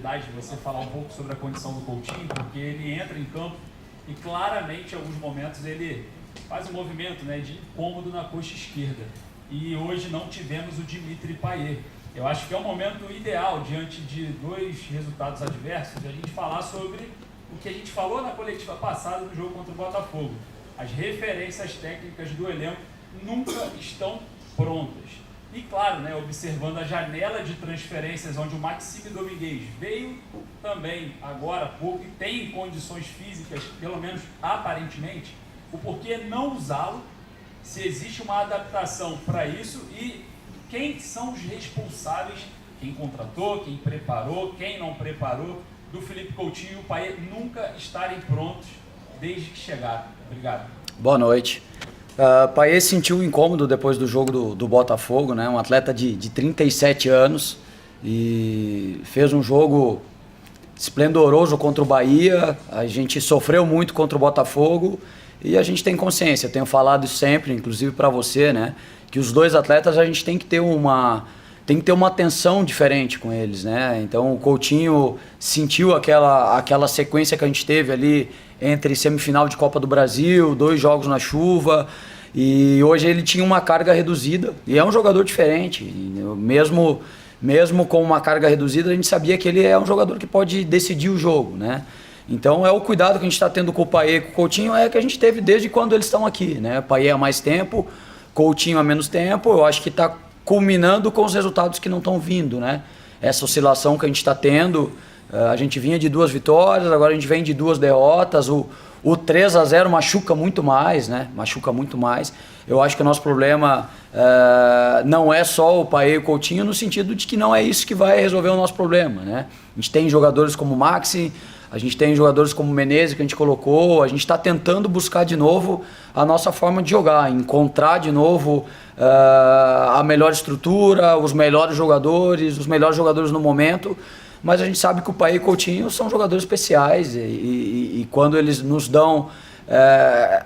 oportunidade de você falar um pouco sobre a condição do Coutinho, porque ele entra em campo e claramente em alguns momentos ele faz um movimento, né, de incômodo na coxa esquerda. E hoje não tivemos o Dimitri Payet. Eu acho que é um momento ideal, diante de dois resultados adversos, de a gente falar sobre o que a gente falou na coletiva passada do jogo contra o Botafogo. As referências técnicas do elenco nunca estão prontas. E claro, né, observando a janela de transferências, onde o Maxime Domingues veio também agora há pouco e tem condições físicas, pelo menos aparentemente, o porquê não usá-lo, se existe uma adaptação para isso e quem são os responsáveis, quem contratou, quem preparou, quem não preparou, do Felipe Coutinho e o Payet nunca estarem prontos desde que chegaram. Obrigado. Boa noite. Payet sentiu um incômodo depois do jogo do Botafogo, né? Um atleta de 37 anos e fez um jogo esplendoroso contra o Bahia. A gente sofreu muito contra o Botafogo e a gente tem consciência, eu tenho falado isso sempre, inclusive para você, né? Que os dois atletas a gente tem que ter uma atenção diferente com eles, né? Então o Coutinho sentiu aquela sequência que a gente teve ali entre semifinal de Copa do Brasil, 2 jogos na chuva, e hoje ele tinha uma carga reduzida, e é um jogador diferente, mesmo com uma carga reduzida, a gente sabia que ele é um jogador que pode decidir o jogo, né? Então é o cuidado que a gente está tendo com o Payet e com o Coutinho, é que a gente teve desde quando eles estão aqui, né? Payet há mais tempo, Coutinho há menos tempo, eu acho que está culminando com os resultados que não estão vindo, né? Essa oscilação que a gente está tendo, a gente vinha de 2 vitórias, agora a gente vem de 2 derrotas, o 3-0 machuca muito mais, né? Machuca muito mais. Eu acho que o nosso problema não é só o Payet e o Coutinho, no sentido de que não é isso que vai resolver o nosso problema, né? A gente tem jogadores como o Maxi, a gente tem jogadores como o Menezes que a gente colocou, a gente está tentando buscar de novo a nossa forma de jogar, encontrar de novo a melhor estrutura, os melhores jogadores no momento, mas a gente sabe que o Payet e o Coutinho são jogadores especiais e quando eles nos dão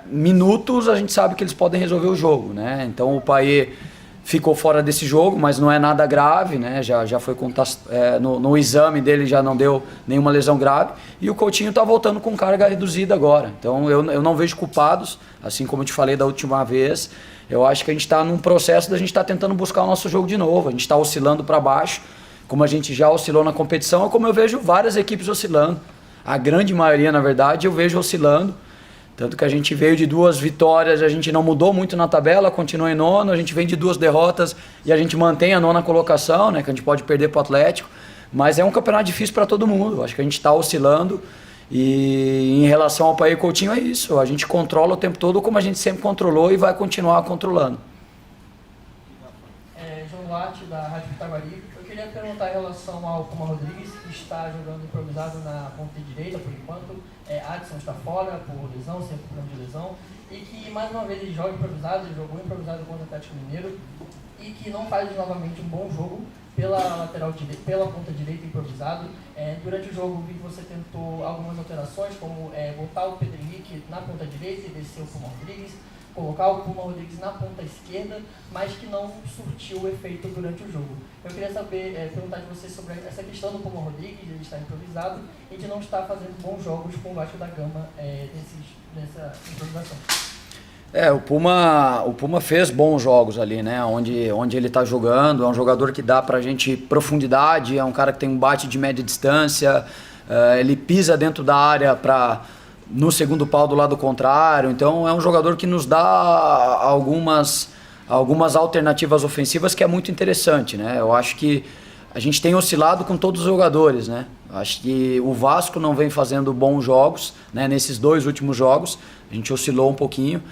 minutos, a gente sabe que eles podem resolver o jogo, né? Então o Payet ficou fora desse jogo, mas não é nada grave, né? Já foi no exame dele já não deu nenhuma lesão grave. E o Coutinho está voltando com carga reduzida agora. Então eu não vejo culpados, assim como eu te falei da última vez. Eu acho que a gente está num processo da gente estar tentando buscar o nosso jogo de novo. A gente está oscilando para baixo, como a gente já oscilou na competição, ou como eu vejo várias equipes oscilando. A grande maioria, na verdade, eu vejo oscilando. Tanto que a gente veio de 2 vitórias, a gente não mudou muito na tabela, continua em nono, a gente vem de 2 derrotas e a gente mantém a 9ª colocação, né, que a gente pode perder para o Atlético, mas é um campeonato difícil para todo mundo, acho que a gente está oscilando e em relação ao Payet e Coutinho é isso, a gente controla o tempo todo como a gente sempre controlou e vai continuar controlando. João Latti, da Rádio Pitaguari. Eu queria perguntar em relação ao Puma Rodrigues, que está jogando improvisado na ponta direita por enquanto. Adson está fora por lesão, sempre por problema de lesão, e que mais uma vez ele joga improvisado, ele jogou improvisado contra o Atlético Mineiro, e que não faz novamente um bom jogo pela lateral direita, pela ponta direita improvisado. Durante o jogo vi que você tentou algumas alterações, como botar o Pedro Henrique na ponta direita e descer o Puma Rodrigues, colocar o Puma Rodrigues na ponta esquerda, mas que não surtiu o efeito durante o jogo. Eu queria perguntar de você sobre essa questão do Puma Rodrigues, ele estar improvisado e de não estar fazendo bons jogos com o Vasco da Gama nessa improvisação. O Puma fez bons jogos ali, né? Onde ele está jogando, é um jogador que dá pra gente profundidade, é um cara que tem um bate de média distância, ele pisa dentro da área no segundo pau do lado contrário, então é um jogador que nos dá algumas alternativas ofensivas que é muito interessante, né? Eu acho que a gente tem oscilado com todos os jogadores, né? Eu acho que o Vasco não vem fazendo bons jogos, né? Nesses 2 últimos jogos, a gente oscilou um pouquinho.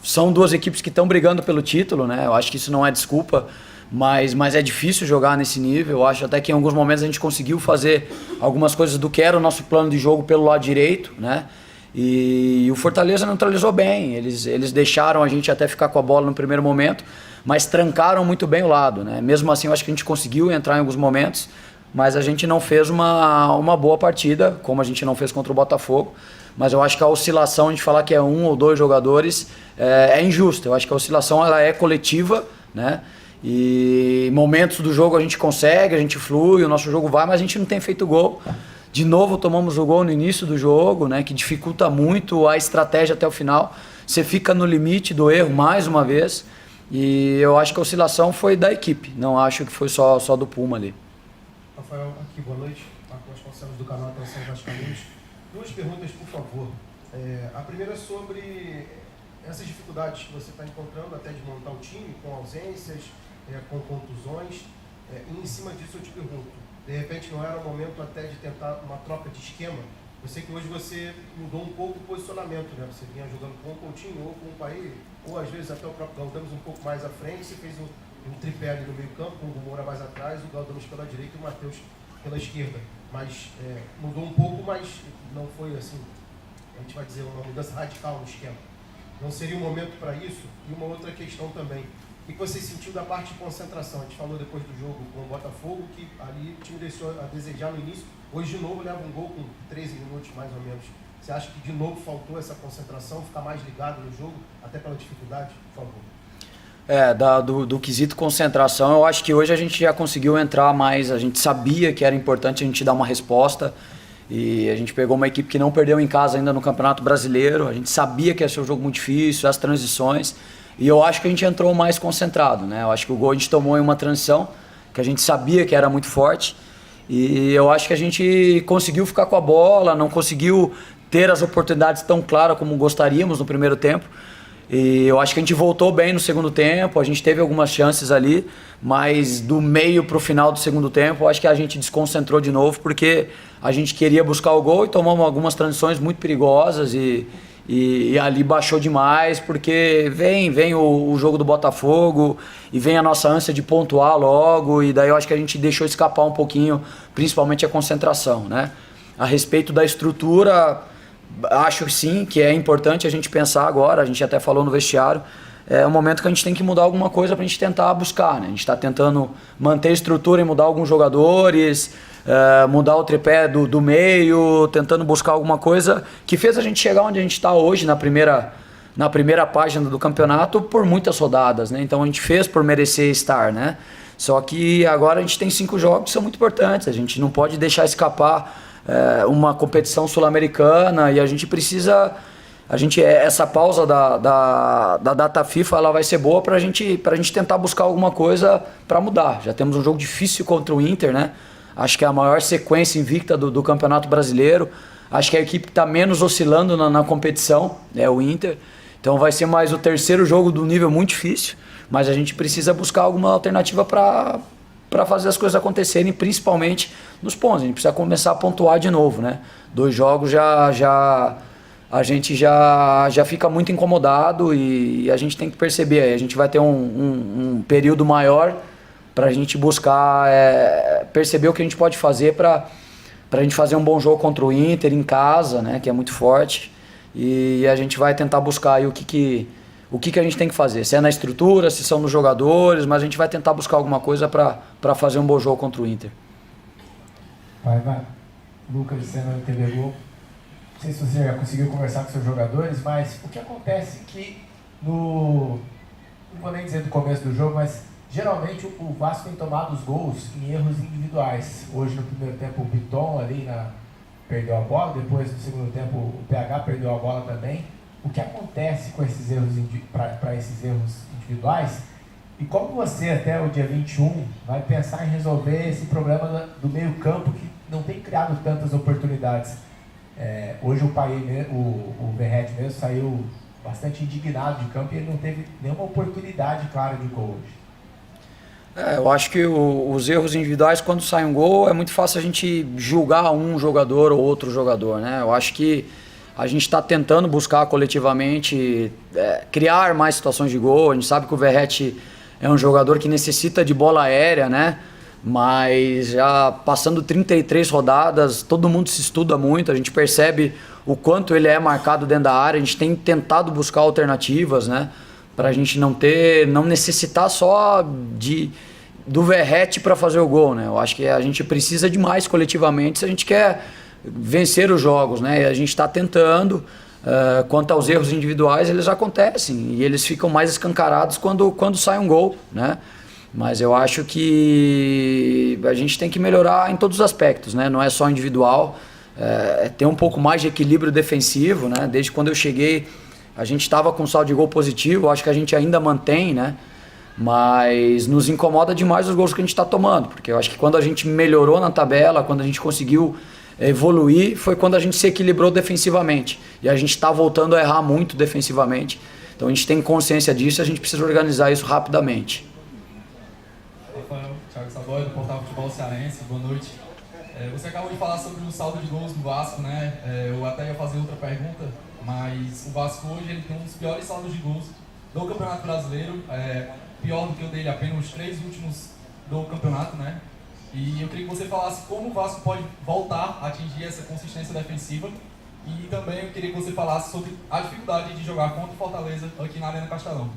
São 2 equipes que estão brigando pelo título, né? Eu acho que isso não é desculpa, mas é difícil jogar nesse nível. Eu acho até que em alguns momentos a gente conseguiu fazer algumas coisas do que era o nosso plano de jogo pelo lado direito, né? E o Fortaleza neutralizou bem, eles deixaram a gente até ficar com a bola no primeiro momento, mas trancaram muito bem o lado, né? Mesmo assim eu acho que a gente conseguiu entrar em alguns momentos, mas a gente não fez uma boa partida, como a gente não fez contra o Botafogo. Mas eu acho que a oscilação, a gente falar que é 1 ou 2 jogadores, é injusto. Eu acho que a oscilação ela é coletiva, né? E em momentos do jogo a gente consegue, a gente flui, o nosso jogo vai, mas a gente não tem feito gol. De novo tomamos o gol no início do jogo, né, que dificulta muito a estratégia até o final. Você fica no limite do erro mais uma vez. E eu acho que a oscilação foi da equipe, não acho que foi só do Puma ali. Rafael, aqui, boa noite. Marcos Vasconcelos do canal Atenção Vascaínos. Duas perguntas, por favor. A primeira é sobre essas dificuldades que você está encontrando até de montar o time, com ausências, com contusões. E em cima disso eu te pergunto, de repente não era o momento até de tentar uma troca de esquema? Eu sei que hoje você mudou um pouco o posicionamento, né? Você vinha jogando com o Coutinho ou com o Paí, ou às vezes até o próprio Galdames um pouco mais à frente, você fez um tripé ali no meio campo, com o Moura mais atrás, o Galdames pela direita e o Matheus pela esquerda. Mas mudou um pouco, mas não foi assim, a gente vai dizer, uma mudança radical no esquema. Não seria o momento para isso? E uma outra questão também, o que você sentiu da parte de concentração? A gente falou depois do jogo com o Botafogo, que ali o time deixou a desejar no início. Hoje, de novo, leva um gol com 13 minutos, mais ou menos. Você acha que, de novo, faltou essa concentração, ficar mais ligado no jogo, até pela dificuldade? Por favor. Do quesito concentração, eu acho que hoje a gente já conseguiu entrar mais, a gente sabia que era importante a gente dar uma resposta. E a gente pegou uma equipe que não perdeu em casa ainda no Campeonato Brasileiro. A gente sabia que ia ser um jogo muito difícil, as transições. E eu acho que a gente entrou mais concentrado, né? Eu acho que o gol a gente tomou em uma transição, que a gente sabia que era muito forte. E eu acho que a gente conseguiu ficar com a bola, não conseguiu ter as oportunidades tão claras como gostaríamos no primeiro tempo. E eu acho que a gente voltou bem no segundo tempo, a gente teve algumas chances ali, mas do meio para o final do segundo tempo, eu acho que a gente desconcentrou de novo, porque a gente queria buscar o gol e tomamos algumas transições muito perigosas e ali baixou demais, porque vem o jogo do Botafogo e vem a nossa ânsia de pontuar logo, e daí eu acho que a gente deixou escapar um pouquinho, principalmente a concentração, né? A respeito da estrutura, acho que sim, que é importante a gente pensar agora, a gente até falou no vestiário, é um momento que a gente tem que mudar alguma coisa para a gente tentar buscar, né? A gente está tentando manter a estrutura e mudar alguns jogadores, mudar o tripé do meio, tentando buscar alguma coisa que fez a gente chegar onde a gente está hoje na primeira página do campeonato por muitas rodadas, né? Então a gente fez por merecer estar, né? Só que agora a gente tem 5 jogos que são muito importantes, a gente não pode deixar escapar uma competição sul-americana, e a gente precisa, essa pausa da data FIFA, ela vai ser boa para a gente tentar buscar alguma coisa para mudar. Já temos um jogo difícil contra o Inter, né? Acho que é a maior sequência invicta do Campeonato Brasileiro. Acho que é a equipe que está menos oscilando na competição é o Inter. Então vai ser mais o terceiro jogo do nível muito difícil, mas a gente precisa buscar alguma alternativa para fazer as coisas acontecerem, principalmente nos pontos. A gente precisa começar a pontuar de novo, né? 2 jogos a gente já fica muito incomodado, e a gente tem que perceber. Aí a gente vai ter um período maior para a gente buscar perceber o que a gente pode fazer para a gente fazer um bom jogo contra o Inter em casa, né? Que é muito forte, e a gente vai tentar buscar aí o que a gente tem que fazer, se é na estrutura, se são nos jogadores, mas a gente vai tentar buscar alguma coisa para fazer um bom jogo contra o Inter. Vai. Lucas de Sena da TV Globo. Não sei se você já conseguiu conversar com seus jogadores, mas o que acontece que não vou nem dizer do começo do jogo, mas geralmente o Vasco tem tomado os gols em erros individuais. Hoje no primeiro tempo o Piton ali perdeu a bola, depois no segundo tempo o PH perdeu a bola também. O que acontece com esses erros para esses erros individuais, e como você até o dia 21 vai pensar em resolver esse problema do meio campo que não tem criado tantas oportunidades? Hoje o Verratti mesmo saiu bastante indignado de campo e ele não teve nenhuma oportunidade clara de gol hoje. Eu acho que os erros individuais, quando sai um gol, é muito fácil a gente julgar um jogador ou outro jogador, né? Eu acho que a gente está tentando buscar coletivamente criar mais situações de gol. A gente sabe que o Verratti é um jogador que necessita de bola aérea, né? Mas já passando 33 rodadas, todo mundo se estuda muito, a gente percebe o quanto ele é marcado dentro da área. A gente tem tentado buscar alternativas, né? Para a gente não necessitar só do Verratti para fazer o gol, né? Eu acho que a gente precisa de mais coletivamente se a gente quer vencer os jogos, né? E a gente está tentando. Quanto aos erros individuais, eles acontecem e eles ficam mais escancarados quando sai um gol, né? Mas eu acho que a gente tem que melhorar em todos os aspectos, né? Não é só individual, ter um pouco mais de equilíbrio defensivo, né? Desde quando eu cheguei, a gente estava com saldo de gol positivo, acho que a gente ainda mantém, né? Mas nos incomoda demais os gols que a gente está tomando, porque eu acho que quando a gente melhorou na tabela, quando a gente conseguiu evoluir, foi quando a gente se equilibrou defensivamente. E a gente está voltando a errar muito defensivamente. Então a gente tem consciência disso e a gente precisa organizar isso rapidamente. Rafael, Thiago Saboia, do Portal Futebol Cearense, boa noite. Você acabou de falar sobre o saldo de gols do Vasco, né? Eu até ia fazer outra pergunta, mas o Vasco hoje ele tem um dos piores saldos de gols do Campeonato Brasileiro, pior do que o dele apenas os 3 últimos do campeonato, né? E eu queria que você falasse como o Vasco pode voltar a atingir essa consistência defensiva e também eu queria que você falasse sobre a dificuldade de jogar contra o Fortaleza aqui na Arena Castelão.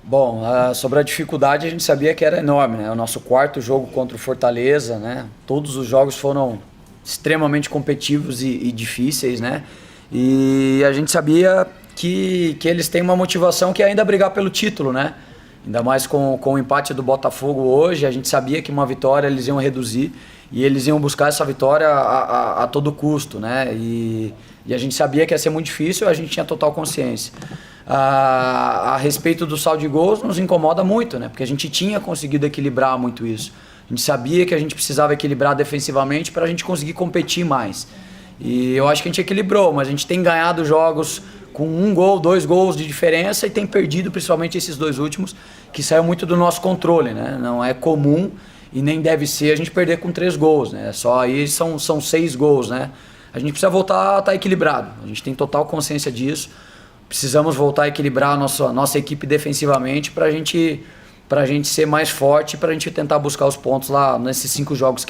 Bom, sobre a dificuldade a gente sabia que era enorme, né? O nosso 4º jogo contra o Fortaleza, né? Todos os jogos foram extremamente competitivos e difíceis, né? E a gente sabia que eles têm uma motivação que é ainda brigar pelo título, né? Ainda mais com o empate do Botafogo hoje, a gente sabia que uma vitória eles iam reduzir e eles iam buscar essa vitória a todo custo, né? E a gente sabia que ia ser muito difícil, a gente tinha total consciência. A respeito do saldo de gols nos incomoda muito, né? Porque a gente tinha conseguido equilibrar muito isso. A gente sabia que a gente precisava equilibrar defensivamente para a gente conseguir competir mais. E eu acho que a gente equilibrou, mas a gente tem ganhado jogos com 1 gol, 2 gols de diferença e tem perdido principalmente esses 2 últimos, que saiu muito do nosso controle, né? Não é comum e nem deve ser a gente perder com 3 gols, né? Só aí são 6 gols, né? A gente precisa voltar a estar equilibrado, a gente tem total consciência disso. Precisamos voltar a equilibrar a nossa equipe defensivamente para a gente ser mais forte, para a gente tentar buscar os pontos lá nesses 5 jogos